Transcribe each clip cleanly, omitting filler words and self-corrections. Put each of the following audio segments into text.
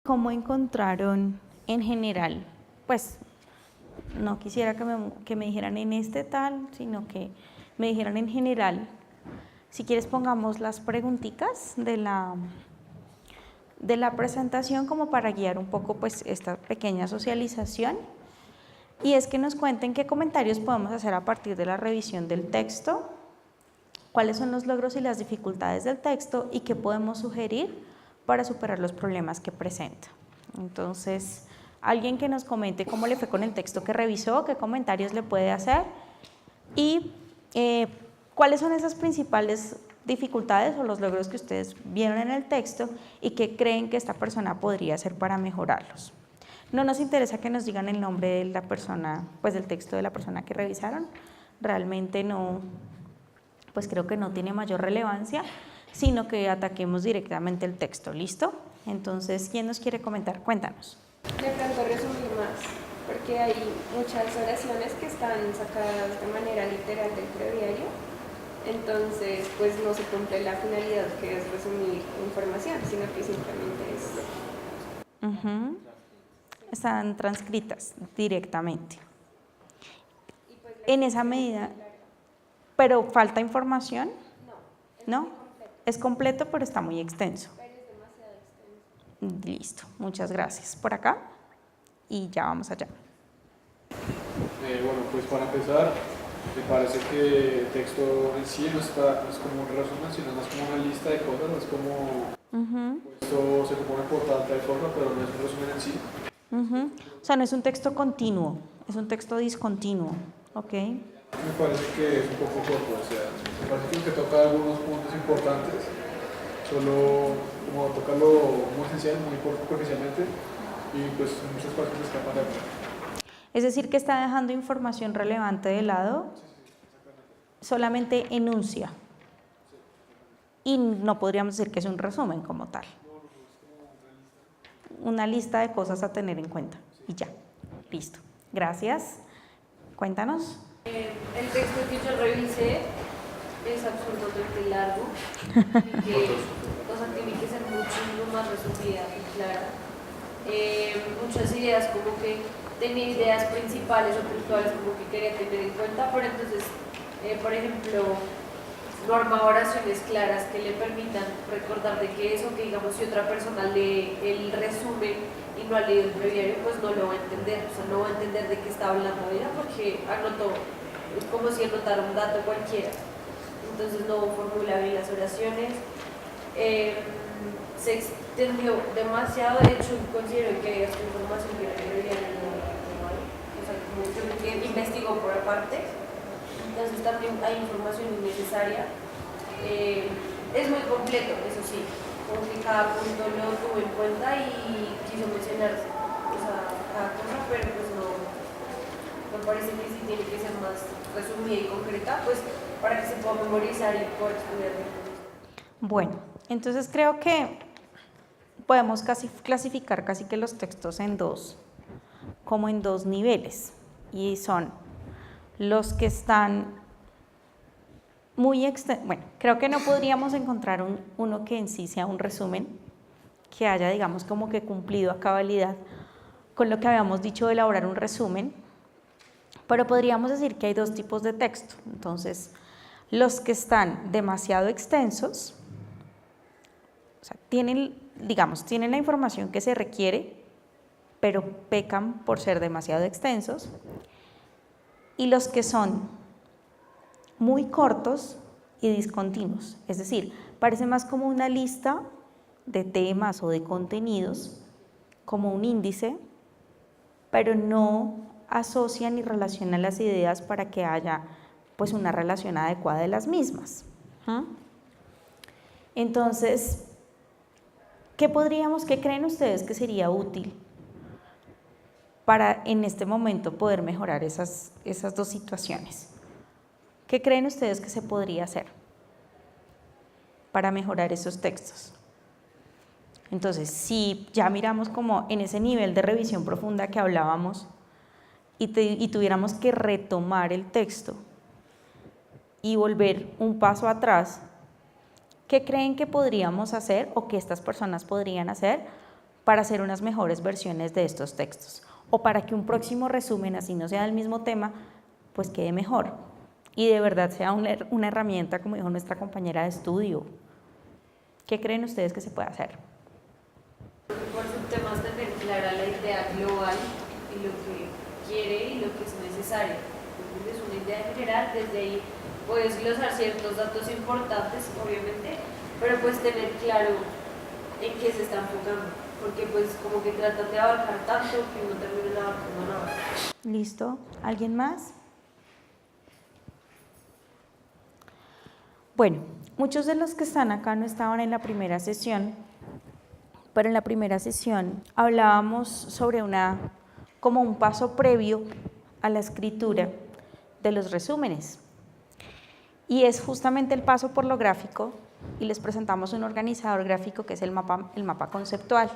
¿Cómo encontraron en general? Pues no quisiera que me dijeran en este tal, sino que me dijeran en general. Si quieres pongamos las preguntitas de la presentación como para guiar un poco pues esta pequeña socialización. Y es que nos cuenten qué comentarios podemos hacer a partir de la revisión del texto, cuáles son los logros y las dificultades del texto y qué podemos sugerir para superar los problemas que presenta. Entonces, alguien que nos comente cómo le fue con el texto que revisó, qué comentarios le puede hacer y cuáles son esas principales dificultades o los logros que ustedes vieron en el texto y qué creen que esta persona podría hacer para mejorarlos. No nos interesa que nos digan el nombre de la persona, pues del texto de la persona que revisaron, realmente no, pues creo que no tiene mayor relevancia, sino que ataquemos directamente el texto, ¿listo? Entonces, ¿quién nos quiere comentar? Cuéntanos. De pronto resumir más, porque hay muchas oraciones que están sacadas de manera literal del breviario, entonces pues no se cumple la finalidad que es resumir información, sino que simplemente es... Están transcritas directamente. En esa medida, ¿pero falta información? ¿No? Es completo, pero está muy extenso. Pero es demasiado extenso. Listo, muchas gracias. Por acá y ya vamos allá. Bueno, pues para empezar, me parece que el texto en sí no es como un resumen, sino más como una lista de cosas, no es como esto se compone por tal cosa, pero no es un resumen en sí. O sea, no es un texto continuo, es un texto discontinuo, ¿ok? Me parece que es un poco corto, o sea, me parece que toca algunos puntos importantes, solo como toca lo muy esencial, muy superficialmente, y pues muchas partes escapan de aquí. Es decir, que está dejando información relevante de lado, solamente enuncia, y no podríamos decir que es un resumen como tal. Una lista de cosas a tener en cuenta, y ya, listo. Gracias. Cuéntanos. El texto que yo revisé es absolutamente largo, cosa que tiene que ser muchísimo más resumida y clara. Muchas ideas como que tenía ideas principales o puntuales como que quería tener en cuenta, pero entonces, por ejemplo, no arma oraciones claras que le permitan recordar de qué es, o que digamos si otra persona lee el resumen y no ha leído el breviario, pues no lo va a entender, o sea, no va a entender de qué está hablando ella porque anotó, es como si anotara un dato cualquiera, entonces no formula bien las oraciones, se extendió demasiado, de hecho considero que esta información que le breviario no hay, o sea, como que investigó por aparte. Entonces también hay información innecesaria. Es muy completo, eso sí, como que cada punto lo tuvo en cuenta y quiso mencionar, o sea, cada cosa, pero pues no, me parece que sí tiene que ser más resumida y concreta, pues para que se pueda memorizar y poder estudiar. Bueno, entonces creo que podemos clasificar casi que los textos en dos, como en dos niveles, y son los que están muy extensos. Bueno, creo que no podríamos encontrar uno que en sí sea un resumen, que haya, digamos, como que cumplido a cabalidad con lo que habíamos dicho de elaborar un resumen, pero podríamos decir que hay dos tipos de texto. Entonces, los que están demasiado extensos, o sea, tienen la información que se requiere, pero pecan por ser demasiado extensos, y los que son muy cortos y discontinuos, es decir, parece más como una lista de temas o de contenidos, como un índice, pero no asocia ni relaciona las ideas para que haya pues una relación adecuada de las mismas. Entonces, ¿qué creen ustedes que sería útil para en este momento poder mejorar esas dos situaciones? ¿Qué creen ustedes que se podría hacer para mejorar esos textos? Entonces, si ya miramos como en ese nivel de revisión profunda que hablábamos y tuviéramos que retomar el texto y volver un paso atrás, ¿qué creen que podríamos hacer o que estas personas podrían hacer para hacer unas mejores versiones de estos textos o para que un próximo resumen, así no sea del mismo tema, pues quede mejor y de verdad sea una herramienta, como dijo nuestra compañera, de estudio. ¿Qué creen ustedes que se puede hacer? Por subtemas tener clara la idea global y lo que quiere y lo que es necesario. Entonces es una idea general, desde ahí puedes glosar ciertos datos importantes, obviamente, pero pues tener claro en qué se está enfocando, porque pues como que tratan de abarcar tanto que no terminan abarcando nada. ¿Listo? ¿Alguien más? Bueno, muchos de los que están acá no estaban en la primera sesión, pero en la primera sesión hablábamos sobre como un paso previo a la escritura de los resúmenes. Y es justamente el paso por lo gráfico, y les presentamos un organizador gráfico que es el mapa conceptual.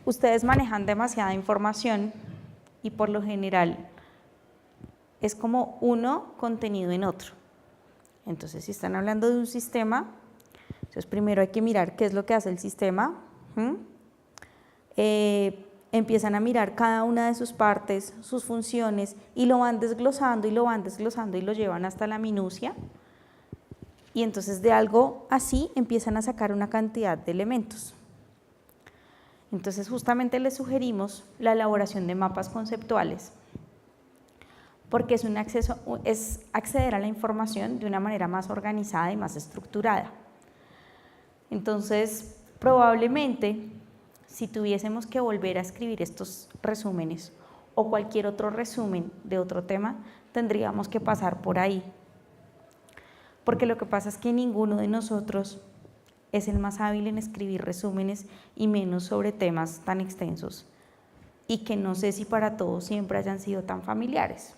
Ustedes manejan demasiada información y por lo general es como uno contenido en otro. Entonces, si están hablando de un sistema, entonces primero hay que mirar qué es lo que hace el sistema. Empiezan a mirar cada una de sus partes, sus funciones, y lo van desglosando y lo van desglosando y lo llevan hasta la minucia. Y entonces de algo así empiezan a sacar una cantidad de elementos. Entonces justamente les sugerimos la elaboración de mapas conceptuales, porque es acceder a la información de una manera más organizada y más estructurada. Entonces, probablemente, si tuviésemos que volver a escribir estos resúmenes o cualquier otro resumen de otro tema, tendríamos que pasar por ahí. Porque lo que pasa es que ninguno de nosotros es el más hábil en escribir resúmenes y menos sobre temas tan extensos y que no sé si para todos siempre hayan sido tan familiares.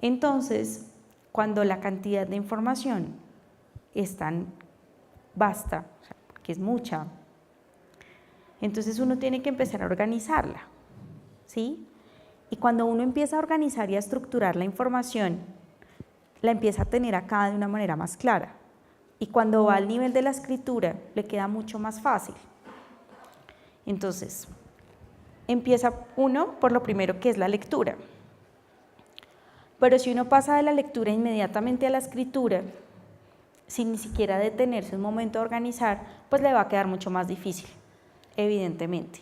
Entonces, cuando la cantidad de información es tan vasta, o sea, que es mucha, entonces uno tiene que empezar a organizarla, ¿sí? Y cuando uno empieza a organizar y a estructurar la información, la empieza a tener acá de una manera más clara. Y cuando va al nivel de la escritura, le queda mucho más fácil. Entonces, empieza uno por lo primero, que es la lectura. Pero si uno pasa de la lectura inmediatamente a la escritura, sin ni siquiera detenerse un momento a organizar, pues le va a quedar mucho más difícil, evidentemente.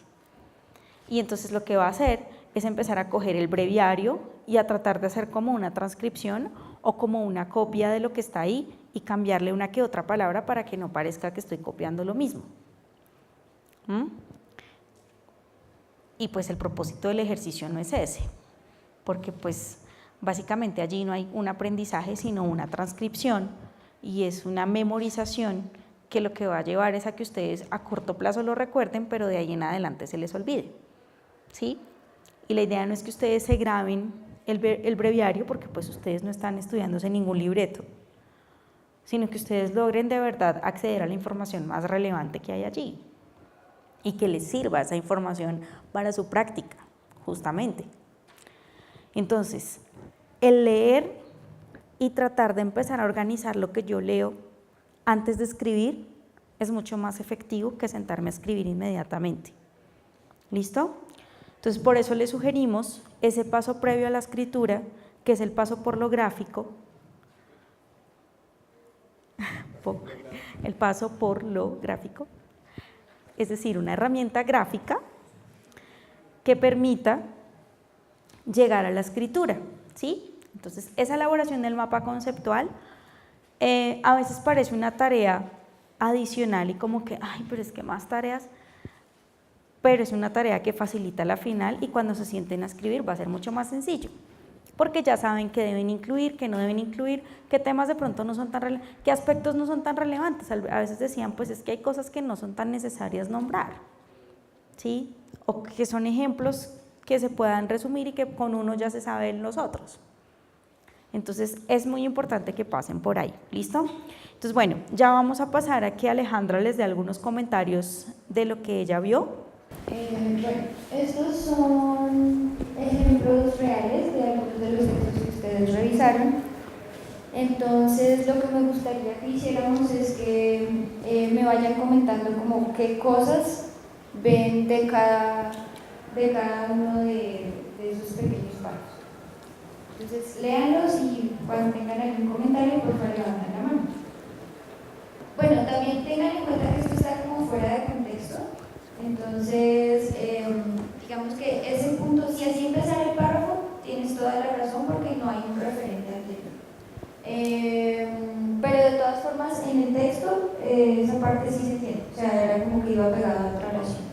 Y entonces lo que va a hacer es empezar a coger el breviario y a tratar de hacer como una transcripción o como una copia de lo que está ahí y cambiarle una que otra palabra para que no parezca que estoy copiando lo mismo. Y pues el propósito del ejercicio no es ese, porque pues básicamente allí no hay un aprendizaje sino una transcripción y es una memorización que lo que va a llevar es a que ustedes a corto plazo lo recuerden, pero de ahí en adelante se les olvide, ¿sí? Y la idea no es que ustedes se graben el breviario, porque pues ustedes no están estudiándose ningún libreto, sino que ustedes logren de verdad acceder a la información más relevante que hay allí y que les sirva esa información para su práctica, justamente. Entonces, el leer y tratar de empezar a organizar lo que yo leo antes de escribir es mucho más efectivo que sentarme a escribir inmediatamente. ¿Listo? Entonces, por eso les sugerimos ese paso previo a la escritura, que es el paso por lo gráfico, el paso por lo gráfico, es decir, una herramienta gráfica que permita llegar a la escritura, ¿sí? Entonces, esa elaboración del mapa conceptual a veces parece una tarea adicional y como que, ay, pero es que más tareas, pero es una tarea que facilita la final y cuando se sienten a escribir va a ser mucho más sencillo, porque ya saben qué deben incluir, qué no deben incluir, qué temas de pronto no son tan relevantes, qué aspectos no son tan relevantes. A veces decían, pues es que hay cosas que no son tan necesarias nombrar, ¿sí? O que son ejemplos que se puedan resumir y que con uno ya se sabe en los otros. Entonces, es muy importante que pasen por ahí, ¿listo? Entonces, bueno, ya vamos a pasar a que Alejandra les dé algunos comentarios de lo que ella vio. Bueno, estos son ejemplos reales de algunos de los textos que ustedes revisaron. Entonces, lo que me gustaría que hiciéramos es que me vayan comentando como qué cosas ven de cada uno de esos pequeños párrafos. Entonces, léanlos y cuando tengan algún comentario, por favor, levanten la mano. Bueno, también tengan en cuenta que esto está como fuera de contexto. Entonces, digamos que ese punto, si así empezar el párrafo, tienes toda la razón porque no hay un referente anterior. Pero de todas formas, en el texto, esa parte sí se entiende. O sea, era como que iba pegada a otra oración.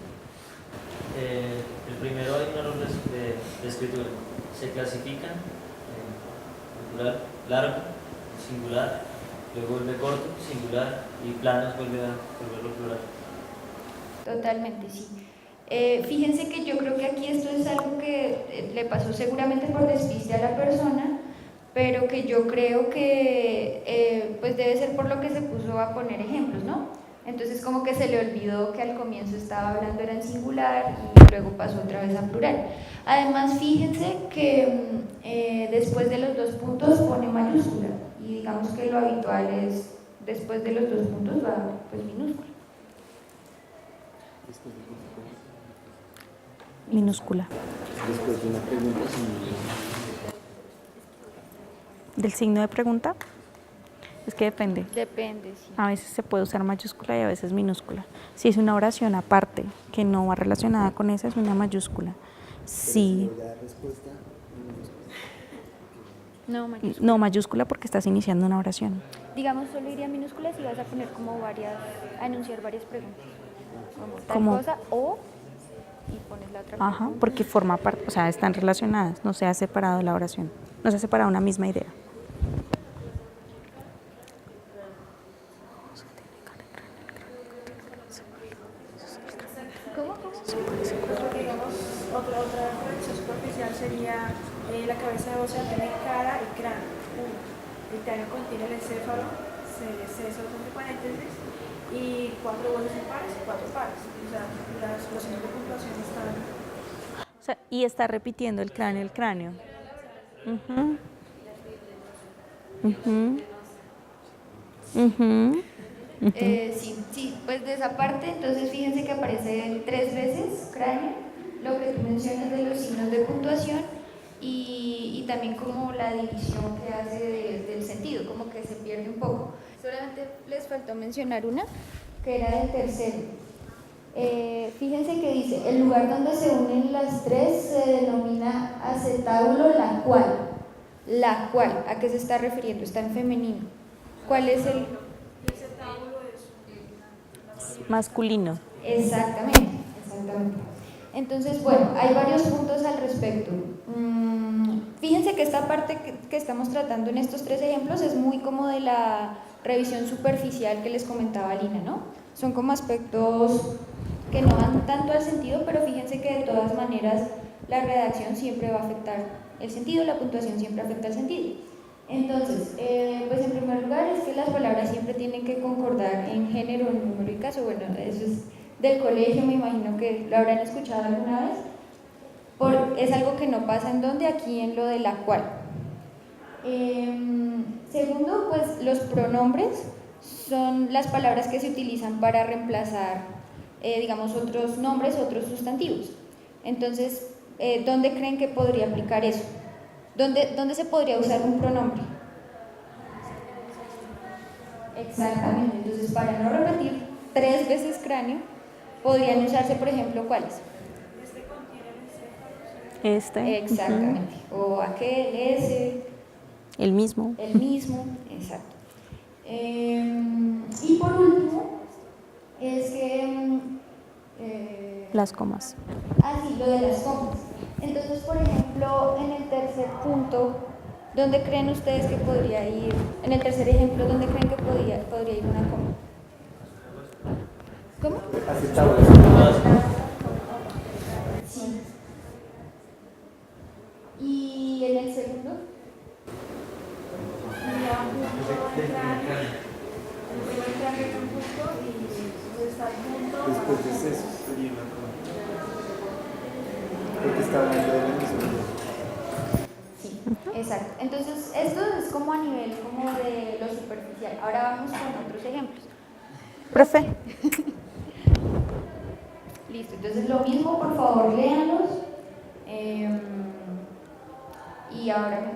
El primero hay un error de escritura. Se clasifican en plural, largo, singular, luego vuelve corto, singular y planos vuelve a volverlo plural. Totalmente, sí. Fíjense que yo creo que aquí esto es algo que le pasó seguramente por despiste a la persona, pero que yo creo que pues debe ser por lo que se puso a poner ejemplos, ¿no? Entonces como que se le olvidó que al comienzo estaba hablando era en singular y luego pasó otra vez a plural. Además, fíjense que después de los dos puntos pone mayúscula y digamos que lo habitual es después de los dos puntos va pues minúscula. Minúscula. Después de una pregunta, ¿Del signo de pregunta? Es que depende. Depende, sí. A veces se puede usar mayúscula y a veces minúscula. Si es una oración aparte que no va relacionada con esa, es una mayúscula. Sí. ya respuesta, No, mayúscula. No, mayúscula porque estás iniciando una oración. Digamos, solo iría minúscula si vas a poner como a enunciar varias preguntas. Como tal Como- cosa o y pones la otra Ajá, pregunta. porque forma parte, o sea, están relacionadas, no se ha separado la oración, no se ha separado una misma idea. Porque, digamos, otra corrección superficial sería la cabeza de ósea tiene cara y cráneo. Uno. El cráneo contiene el encéfalo, eso entre paréntesis, y 4 huesos impares y 4 pares. O sea, los signos de puntuación están. O sea, y está repitiendo el cráneo. Ujú. Ujú. Ujú. Sí, pues de esa parte, entonces fíjense que aparece 3 veces cráneo, lo que tú mencionas de los signos de puntuación y también como la división que hace del sentido, como que se pierde un poco. Solamente les faltó mencionar una, que era del tercero. Fíjense que dice, el lugar donde se unen las tres se denomina acetábulo la cual. La cual, ¿a qué se está refiriendo? Está en femenino. ¿Cuál es el...? Masculino. Exactamente. Entonces, bueno, hay varios puntos al respecto. Fíjense que esta parte que estamos tratando en estos 3 ejemplos es muy como de la revisión superficial que les comentaba Lina, ¿no? Son como aspectos que no van tanto al sentido, pero fíjense que de todas maneras la redacción siempre va a afectar el sentido, la puntuación siempre afecta el sentido. Entonces, pues en primer lugar es que las palabras siempre tienen que concordar en género, en número y caso. Bueno, eso es del colegio, me imagino que lo habrán escuchado alguna vez. Es algo que no pasa en donde, aquí en lo de la cual. Segundo, pues los pronombres son las palabras que se utilizan para reemplazar, digamos, otros nombres, otros sustantivos. Entonces, ¿dónde creen que podría aplicar eso? ¿Dónde se podría usar un pronombre? Exactamente, entonces para no repetir 3 veces cráneo, podrían usarse, por ejemplo, ¿cuáles? Este. Exactamente, o aquel, ese, El mismo. el mismo, exacto. Y por último, es que... Las comas. sí, lo de las comas. Entonces, por ejemplo, en el tercer punto, ¿dónde creen ustedes que podría ir? En el tercer ejemplo, ¿dónde creen que podría ir una coma? ¿Cómo? Sí. ¿Y en el segundo? después de eso sería una cosa. Porque está hablando de la misma. Sí. Exacto. Entonces, esto es como a nivel como de lo superficial. Ahora vamos con otros ejemplos. Profe, Listo, entonces lo mismo, por favor, léanlos. Y ahora me